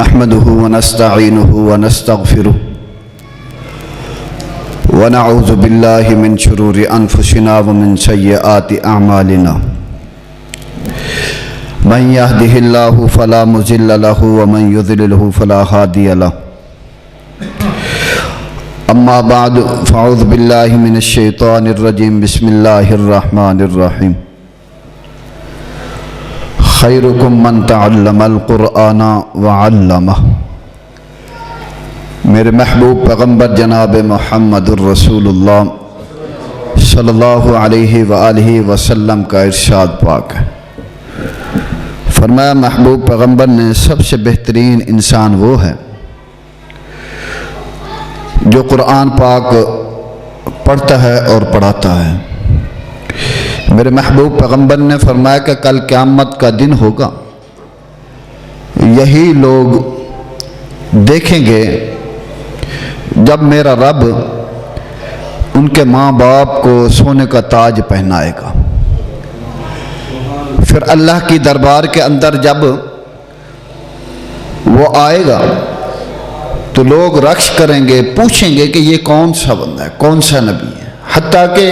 نحمده ونستعينه ونستغفره ونعوذ بالله من شرور أنفسنا ومن سيئات أعمالنا من يهده الله فلا مضل له ومن يضلله فلا هادي له أما بعد فأعوذ بالله من الشيطان الرجيم بسم الله الرحمن الرحيم خيركم من تعلم القرآن وعلمه میرے محبوب پیغمبر جناب محمد الرسول اللہ صلی اللہ علیہ وآلہ وسلم کا ارشاد پاک ہے۔ فرمایا محبوب پیغمبر نے سب سے بہترین انسان وہ ہے جو قرآن پاک پڑھتا ہے اور پڑھاتا ہے۔ میرے محبوب پیغمبر نے فرمایا کہ کل قیامت کا دن ہوگا، یہی لوگ دیکھیں گے جب میرا رب ان کے ماں باپ کو سونے کا تاج پہنائے گا۔ پھر اللہ کی دربار کے اندر جب وہ آئے گا تو لوگ رقص کریں گے، پوچھیں گے کہ یہ کون سا بندہ ہے، کون سا نبی ہے، حتیٰ کہ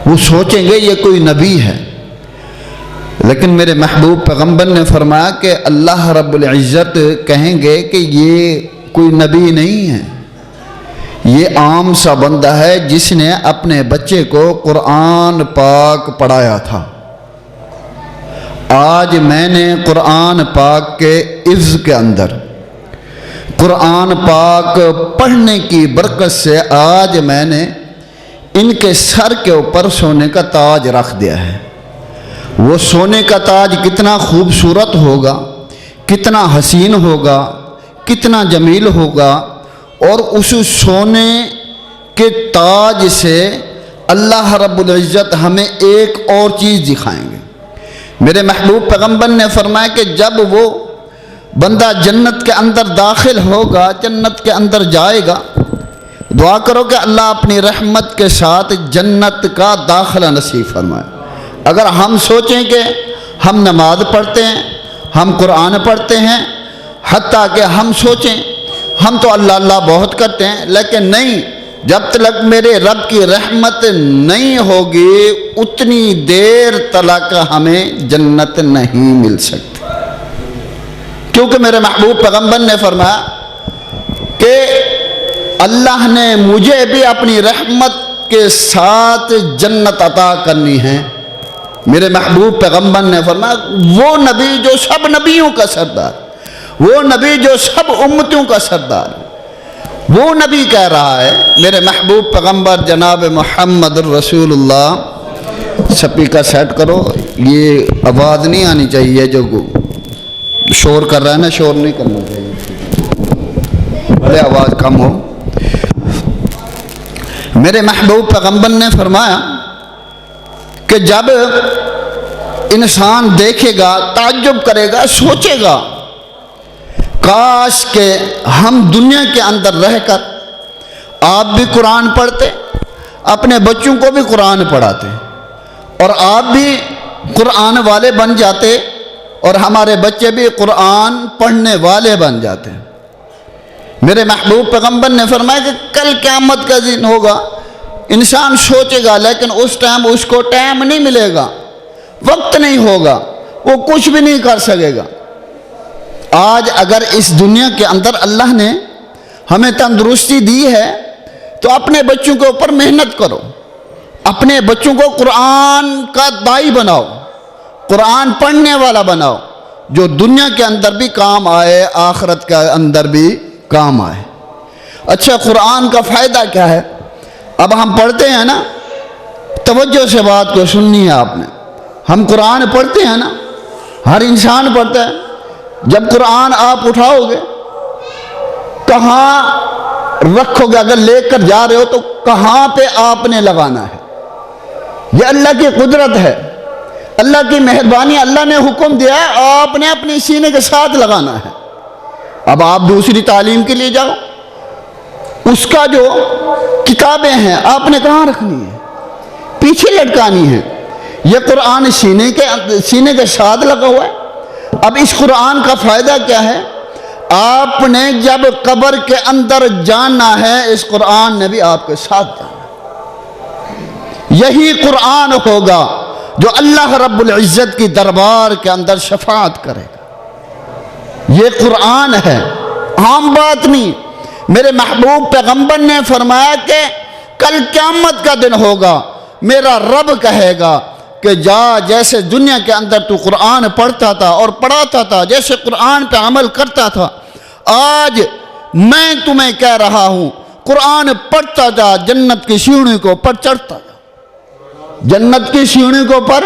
وہ سوچیں گے یہ کوئی نبی ہے۔ لیکن میرے محبوب پیغمبر نے فرمایا کہ اللہ رب العزت کہیں گے کہ یہ کوئی نبی نہیں ہے، یہ عام سا بندہ ہے جس نے اپنے بچے کو قرآن پاک پڑھایا تھا۔ آج میں نے قرآن پاک کے حفظ کے اندر قرآن پاک پڑھنے کی برکت سے آج میں نے ان کے سر کے اوپر سونے کا تاج رکھ دیا ہے۔ وہ سونے کا تاج کتنا خوبصورت ہوگا، کتنا حسین ہوگا، کتنا جمیل ہوگا، اور اس سونے کے تاج سے اللہ رب العزت ہمیں ایک اور چیز دکھائیں گے۔ میرے محبوب پیغمبر نے فرمایا کہ جب وہ بندہ جنت کے اندر داخل ہوگا، جنت کے اندر جائے گا، دعا کرو کہ اللہ اپنی رحمت کے ساتھ جنت کا داخلہ نصیب فرمائے۔ اگر ہم سوچیں کہ ہم نماز پڑھتے ہیں، ہم قرآن پڑھتے ہیں، حتیٰ کہ ہم سوچیں ہم تو اللہ اللہ بہت کرتے ہیں، لیکن نہیں، جب تک میرے رب کی رحمت نہیں ہوگی اتنی دیر تک ہمیں جنت نہیں مل سکتی۔ کیونکہ میرے محبوب پیغمبر نے فرمایا کہ اللہ نے مجھے بھی اپنی رحمت کے ساتھ جنت عطا کرنی ہے۔ میرے محبوب پیغمبر نے فرمایا وہ نبی جو سب نبیوں کا سردار، وہ نبی جو سب امتوں کا سردار، وہ نبی کہہ رہا ہے، میرے محبوب پیغمبر جناب محمد الرسول اللہ۔ سپیکر سیٹ کرو، یہ آواز نہیں آنی چاہیے، جو شور کر رہا ہے نا، شور نہیں کرنا چاہیے، بھلے آواز کم ہو۔ میرے محبوب پیغمبر نے فرمایا کہ جب انسان دیکھے گا، تعجب کرے گا، سوچے گا کاش کہ ہم دنیا کے اندر رہ کر آپ بھی قرآن پڑھتے، اپنے بچوں کو بھی قرآن پڑھاتے، اور آپ بھی قرآن والے بن جاتے اور ہمارے بچے بھی قرآن پڑھنے والے بن جاتے۔ میرے محبوب پیغمبر نے فرمایا کہ کل قیامت کا دن ہوگا، انسان سوچے گا لیکن اس ٹائم اس کو ٹائم نہیں ملے گا، وقت نہیں ہوگا، وہ کچھ بھی نہیں کر سکے گا۔ آج اگر اس دنیا کے اندر اللہ نے ہمیں تندرستی دی ہے تو اپنے بچوں کے اوپر محنت کرو، اپنے بچوں کو قرآن کا داعی بناؤ، قرآن پڑھنے والا بناؤ، جو دنیا کے اندر بھی کام آئے، آخرت کے اندر بھی کام آئے۔ اچھا، قرآن کا فائدہ کیا ہے؟ اب ہم پڑھتے ہیں نا، توجہ سے بات کو سننی ہے آپ نے، ہم قرآن پڑھتے ہیں نا، ہر انسان پڑھتا ہے۔ جب قرآن آپ اٹھاؤ گے، کہاں رکھو گے؟ اگر لے کر جا رہے ہو تو کہاں پہ آپ نے لگانا ہے؟ یہ اللہ کی قدرت ہے، اللہ کی مہربانی، اللہ نے حکم دیا ہے، آپ نے اپنے سینے کے ساتھ لگانا ہے۔ اب آپ دوسری تعلیم کے لیے جاؤ، اس کا جو کتابیں ہیں آپ نے کہاں رکھنی ہے؟ پیچھے لٹکانی ہے۔ یہ قرآن سینے کے ساتھ لگا ہوا ہے۔ اب اس قرآن کا فائدہ کیا ہے؟ آپ نے جب قبر کے اندر جانا ہے، اس قرآن نے بھی آپ کے ساتھ جانا۔ یہی قرآن ہوگا جو اللہ رب العزت کی دربار کے اندر شفاعت کرے گا۔ یہ قرآن ہے، عام بات نہیں۔ میرے محبوب پیغمبر نے فرمایا کہ کل قیامت کا دن ہوگا، میرا رب کہے گا کہ جا، جیسے دنیا کے اندر تو قرآن پڑھتا تھا اور پڑھاتا تھا، جیسے قرآن پہ عمل کرتا تھا، آج میں تمہیں کہہ رہا ہوں قرآن پڑھتا جا، جنت کی سیڑھی کو پر چڑھتا جا، جنت کی سیڑھی کو پر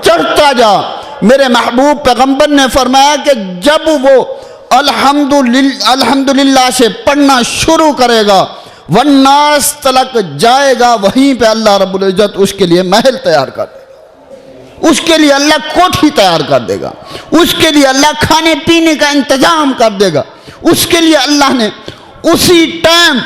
چڑھتا جا۔ میرے محبوب پیغمبر نے فرمایا کہ جب وہ الحمدللہ سے پڑھنا شروع کرے گا، والناس تلک جائے گا، وہیں پہ اللہ رب العزت اس کے لیے محل تیار کر دے گا، اس کے لیے اللہ کوٹھی تیار کر دے گا، اس کے لیے اللہ کھانے پینے کا انتظام کر دے گا، اس کے لیے اللہ نے اسی ٹائم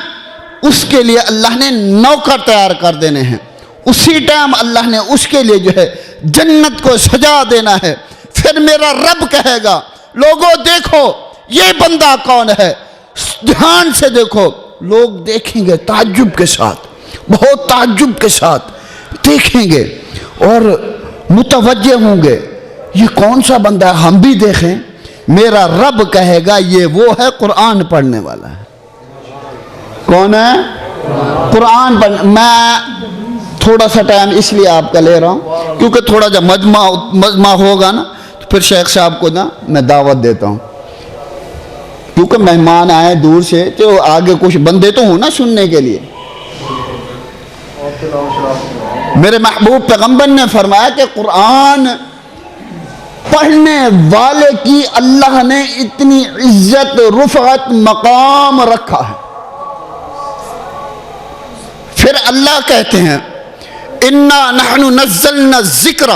اس کے لیے اللہ نے نوکر تیار کر دینے ہیں، اسی ٹائم اللہ نے اس کے لیے جو ہے جنت کو سجا دینا ہے۔ پھر میرا رب کہے گا لوگوں دیکھو یہ بندہ کون ہے، دھیان سے دیکھو۔ لوگ دیکھیں گے تعجب کے ساتھ، بہت تعجب کے ساتھ دیکھیں گے اور متوجہ ہوں گے یہ کون سا بندہ ہے، ہم بھی دیکھیں۔ میرا رب کہے گا یہ وہ ہے قرآن پڑھنے والا ہے۔ کون ہے؟ قرآن پڑھنے۔ میں تھوڑا سا ٹائم اس لیے آپ کا لے رہا ہوں کیونکہ تھوڑا جب مجمع ہوگا نا تو پھر شیخ صاحب کو نا میں دعوت دیتا ہوں، کیونکہ مہمان آئے دور سے تو آگے کچھ بندے تو ہوں نا سننے کے لیے۔ میرے محبوب پیغمبر نے فرمایا کہ قرآن پڑھنے والے کی اللہ نے اتنی عزت، رفعت، مقام رکھا ہے۔ پھر اللہ کہتے ہیں اِنَّا نَحْنُ نَزَّلْنَا الذِّكْرَ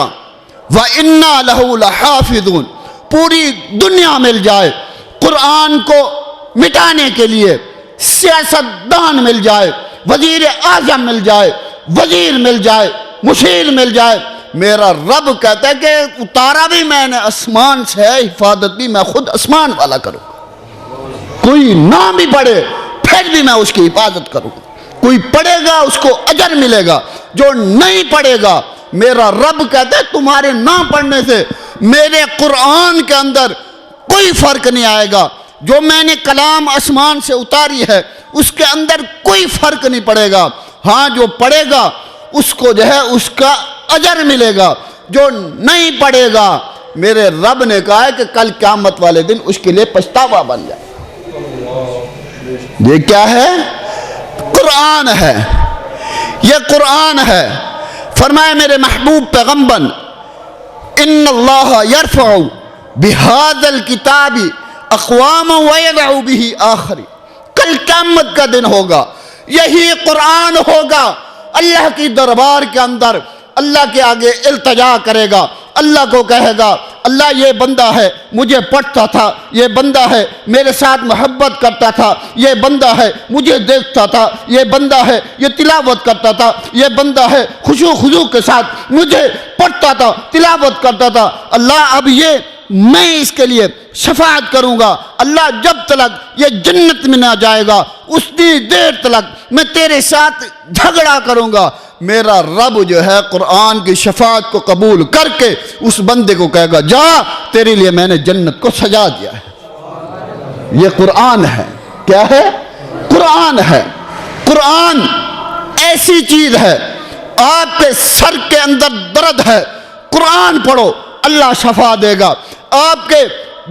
وَإِنَّا لَهُ لَحَافِظُونَ۔ پوری دنیا مل جائے قرآن کو مٹانے کے لیے، سیاستدان مل جائے، وزیر اعظم مل جائے، وزیر مل جائے، مشیر مل جائے، میرا رب کہتا ہے کہ اتارا بھی میں نے آسمان سے ہے، حفاظت بھی میں خود آسمان والا کروں۔ کوئی نہ بھی پڑھے پھر بھی میں اس کی حفاظت کروں، کوئی پڑھے گا اس کو اجر ملے گا، جو نہیں پڑھے گا میرا رب کہتا ہے تمہارے نہ پڑھنے سے میرے قرآن کے اندر کوئی فرق نہیں آئے گا۔ جو میں نے کلام آسمان سے اتاری ہے اس کے اندر کوئی فرق نہیں پڑے گا۔ ہاں جو پڑھے گا اس کو جو ہے اس کا اجر ملے گا، جو نہیں پڑھے گا میرے رب نے کہا ہے کہ کل قیامت والے دن اس کے لیے پچھتاوا بن جائے۔ یہ کیا ہے؟ قرآن ہے، یہ قرآن ہے۔ فرمائے میرے محبوب پیغمبر ان اللہ یرفع بہذا الکتاب اقواما ویدع بہ آخری۔ کل قیامت کا دن ہوگا، یہی قرآن ہوگا، اللہ کی دربار کے اندر اللہ کے آگے التجا کرے گا، اللہ کو کہے گا اللہ یہ بندہ ہے مجھے پڑھتا تھا، یہ بندہ ہے میرے ساتھ محبت کرتا تھا، یہ بندہ ہے مجھے دیکھتا تھا، یہ بندہ ہے یہ تلاوت کرتا تھا، یہ بندہ ہے خشوع خضوع کے ساتھ مجھے پڑھتا تھا، تلاوت کرتا تھا۔ اللہ اب یہ میں اس کے لیے شفاعت کروں گا، اللہ جب تک یہ جنت میں نہ جائے گا اتنی دیر تک میں تیرے ساتھ جھگڑا کروں گا۔ میرا رب جو ہے قرآن کی شفاعت کو قبول کر کے اس بندے کو کہے گا جا تیرے لیے میں نے جنت کو سجا دیا ہے۔ یہ قرآن ہے، کیا ہے؟ قرآن ہے۔ قرآن ایسی چیز ہے، آپ کے سر کے اندر درد ہے قرآن پڑھو اللہ شفا دے گا، آپ کے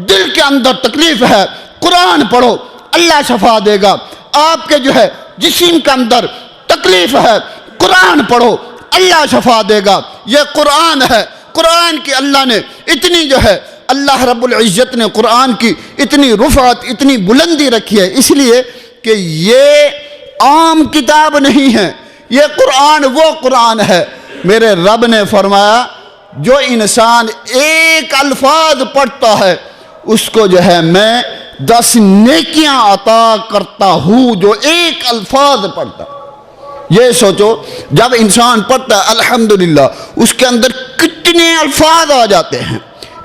دل کے اندر تکلیف ہے قرآن پڑھو اللہ شفا دے گا، آپ کے جو ہے جسم کے اندر تکلیف ہے قرآن پڑھو اللہ شفا دے گا۔ یہ قرآن ہے، قرآن کی اللہ نے اتنی جو ہے اللہ رب العزت نے قرآن کی اتنی رفعت، اتنی بلندی رکھی ہے، اس لیے کہ یہ عام کتاب نہیں ہے، یہ قرآن وہ قرآن ہے۔ میرے رب نے فرمایا جو انسان ایک الفاظ پڑھتا ہے اس کو جو ہے میں 10 نیکیاں عطا کرتا ہوں، جو ایک الفاظ پڑھتا ہے۔ یہ سوچو جب انسان پڑھتا ہے الحمدللہ اس کے اندر کتنے الفاظ آ جاتے ہیں،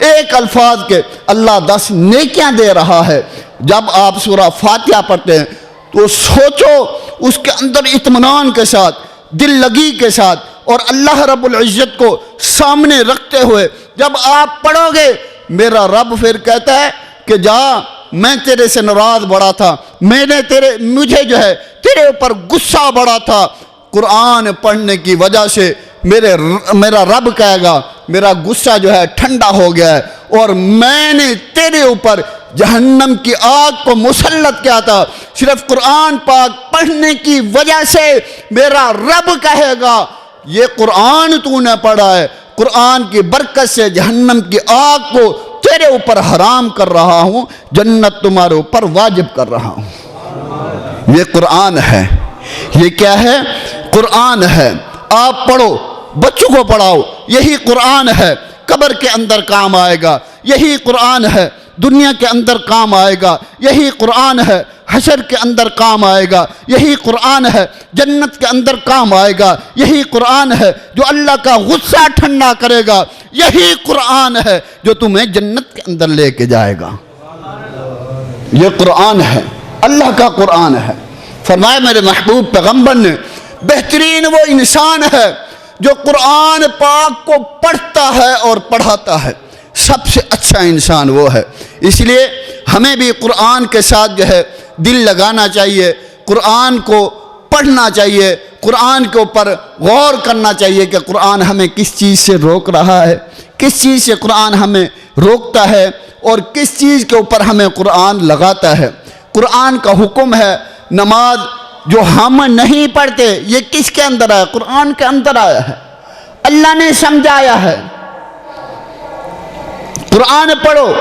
ایک الفاظ کے اللہ 10 نیکیاں دے رہا ہے۔ جب آپ سورہ فاتحہ پڑھتے ہیں تو سوچو اس کے اندر اطمینان کے ساتھ، دل لگی کے ساتھ، اور اللہ رب العزت کو سامنے رکھتے ہوئے جب آپ پڑھو گے، میرا رب پھر کہتا ہے کہ جا، میں تیرے سے ناراض بڑا تھا، مجھے جو ہے تیرے اوپر غصہ بڑا تھا، قرآن پڑھنے کی وجہ سے میرا رب کہے گا میرا غصہ جو ہے ٹھنڈا ہو گیا ہے، اور میں نے تیرے اوپر جہنم کی آگ کو مسلط کیا تھا، صرف قرآن پاک پڑھنے کی وجہ سے میرا رب کہے گا یہ قرآن تو نے پڑھا ہے، قرآن کی برکت سے جہنم کی آگ کو تیرے اوپر حرام کر رہا ہوں، جنت تمہارے اوپر واجب کر رہا ہوں۔ یہ قرآن ہے، یہ کیا ہے؟ قرآن ہے۔ آپ پڑھو، بچوں کو پڑھاؤ، یہی قرآن ہے، قبر کے اندر کام آئے گا، یہی قرآن ہے، دنیا کے اندر کام آئے گا، یہی قرآن ہے، حشر کے اندر کام آئے گا، یہی قرآن ہے، جنت کے اندر کام آئے گا، یہی قرآن ہے جو اللہ کا غصہ ٹھنڈا کرے گا، یہی قرآن ہے جو تمہیں جنت کے اندر لے کے جائے گا۔ یہ قرآن ہے، اللہ کا قرآن ہے۔ فرمایا میرے محبوب پیغمبر نے بہترین وہ انسان ہے جو قرآن پاک کو پڑھتا ہے اور پڑھاتا ہے، سب سے اچھا انسان وہ ہے۔ اس لیے ہمیں بھی قرآن کے ساتھ جو ہے دل لگانا چاہیے، قرآن کو پڑھنا چاہیے، قرآن کے اوپر غور کرنا چاہیے کہ قرآن ہمیں کس چیز سے روک رہا ہے، کس چیز سے قرآن ہمیں روکتا ہے، اور کس چیز کے اوپر ہمیں قرآن لگاتا ہے۔ قرآن کا حکم ہے نماز جو ہم نہیں پڑھتے، یہ کس کے اندر آیا؟ قرآن کے اندر آیا ہے، اللہ نے سمجھایا ہے۔ قرآن پڑھو،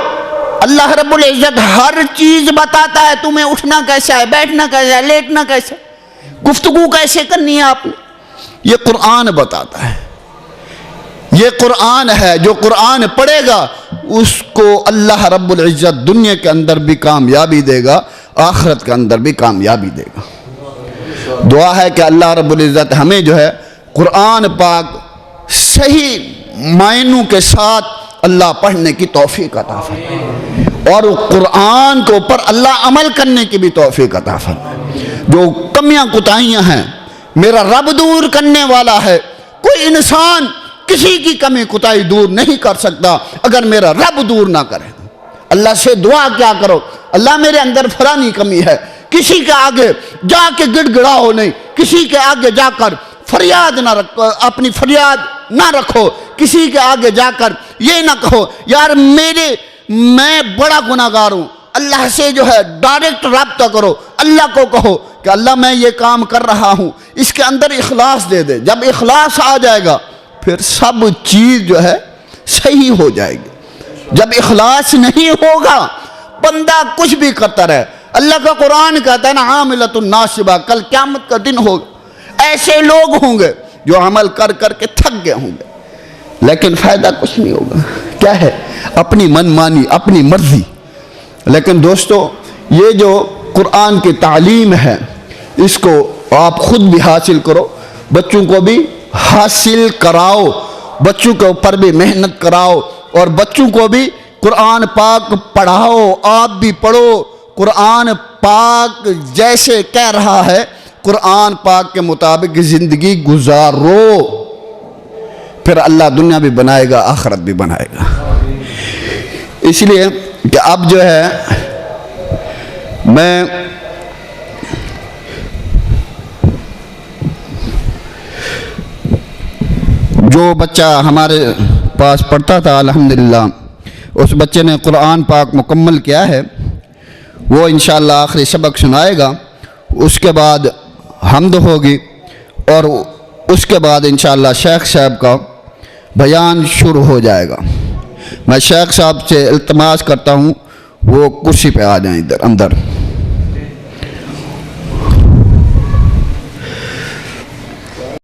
اللہ رب العزت ہر چیز بتاتا ہے، تمہیں اٹھنا کیسا ہے، بیٹھنا کیسا ہے، لیٹنا کیسا ہے، گفتگو کیسے کرنی ہے آپ نے، یہ قرآن بتاتا ہے۔ یہ قرآن ہے، جو قرآن پڑھے گا اس کو اللہ رب العزت دنیا کے اندر بھی کامیابی دے گا، آخرت کے اندر بھی کامیابی دے گا۔ دعا ہے کہ اللہ رب العزت ہمیں جو ہے قرآن پاک صحیح معنوں کے ساتھ اللہ پڑھنے کی توفیق عطا فرمائے، اور قرآن کے اوپر اللہ عمل کرنے کی بھی توفیق عطا فرمائے۔ جو کمیاں کوتاہیاں ہیں میرا رب دور کرنے والا ہے، کوئی انسان کسی کی کمی کوتاہی دور نہیں کر سکتا اگر میرا رب دور نہ کرے۔ اللہ سے دعا کیا کرو، اللہ میرے اندر فلانی کمی ہے، کسی کے آگے جا کے گڑ گڑاؤ نہیں، کسی کے آگے جا کر فریاد نہ رکھو، اپنی فریاد نہ رکھو، کسی کے آگے جا کر یہ نہ کہو یار میں بڑا گناہگار ہوں۔ اللہ سے جو ہے ڈائریکٹ رابطہ کرو، اللہ کو کہو کہ اللہ میں یہ کام کر رہا ہوں، اس کے اندر اخلاص دے دے۔ جب اخلاص آ جائے گا پھر سب چیز جو ہے صحیح ہو جائے گی۔ جب اخلاص نہیں ہوگا بندہ کچھ بھی کرتا رہے۔ اللہ کا قرآن کہتا ہے نا عاملۃ ناصبہ، کل قیامت کا دن ہوگا، ایسے لوگ ہوں گے جو عمل کر کر کے تھک گئے ہوں گے لیکن فائدہ کچھ نہیں ہوگا۔ کیا ہے؟ اپنی من مانی، اپنی مرضی۔ لیکن دوستو یہ جو قرآن کی تعلیم ہے اس کو آپ خود بھی حاصل کرو، بچوں کو بھی حاصل کراؤ، بچوں کے اوپر بھی محنت کراؤ، اور بچوں کو بھی قرآن پاک پڑھاؤ، آپ بھی پڑھو۔ قرآن پاک جیسے کہہ رہا ہے قرآن پاک کے مطابق زندگی گزارو، پھر اللہ دنیا بھی بنائے گا، آخرت بھی بنائے گا۔ اس لیے کہ اب جو ہے میں جو بچہ ہمارے پاس پڑھتا تھا الحمدللہ اس بچے نے قرآن پاک مکمل کیا ہے، وہ انشاءاللہ آخری سبق سنائے گا، اس کے بعد حمد ہوگی، اور اس کے بعد انشاءاللہ شیخ صاحب کا بیان شروع ہو جائے گا۔ میں شیخ صاحب سے التماس کرتا ہوں وہ کرسی پہ آ جائیں ادھر اندر۔